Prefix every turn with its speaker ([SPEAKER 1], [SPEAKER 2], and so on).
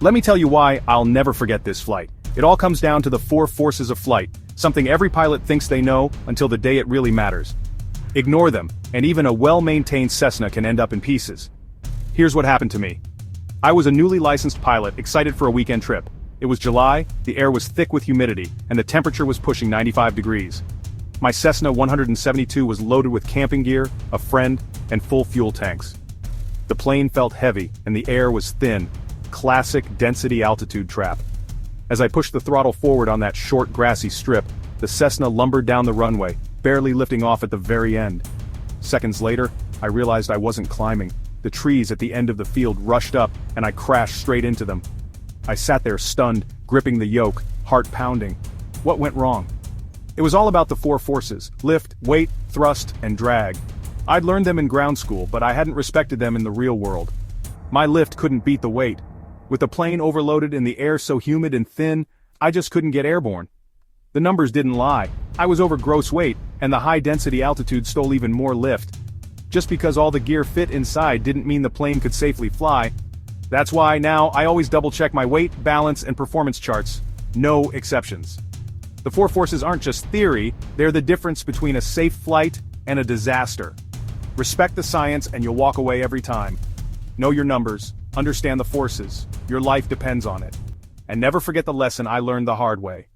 [SPEAKER 1] Let me tell you why I'll never forget this flight. It all comes down to the four forces of flight, something every pilot thinks they know until the day it really matters. Ignore them, and even a well-maintained Cessna can end up in pieces. Here's what happened to me. I was a newly licensed pilot, excited for a weekend trip. It was July, the air was thick with humidity, and the temperature was pushing 95 degrees. My Cessna 172 was loaded with camping gear, a friend, and full fuel tanks. The plane felt heavy, and the air was thin. Classic density altitude trap. As I pushed the throttle forward on that short grassy strip, the Cessna lumbered down the runway, barely lifting off at the very end. Seconds later, I realized I wasn't climbing. The trees at the end of the field rushed up, and I crashed straight into them. I sat there stunned, gripping the yoke, heart pounding. What went wrong? It was all about the four forces: lift, weight, thrust, and drag. I'd learned them in ground school, but I hadn't respected them in the real world. My lift couldn't beat the weight. With the plane overloaded and the air so humid and thin, I just couldn't get airborne. The numbers didn't lie. I was over gross weight, and the high-density altitude stole even more lift. Just because all the gear fit inside didn't mean the plane could safely fly. That's why now I always double-check my weight, balance, and performance charts. No exceptions. The four forces aren't just theory, they're the difference between a safe flight and a disaster. Respect the science and you'll walk away every time. Know your numbers, understand the forces, your life depends on it. And never forget the lesson I learned the hard way.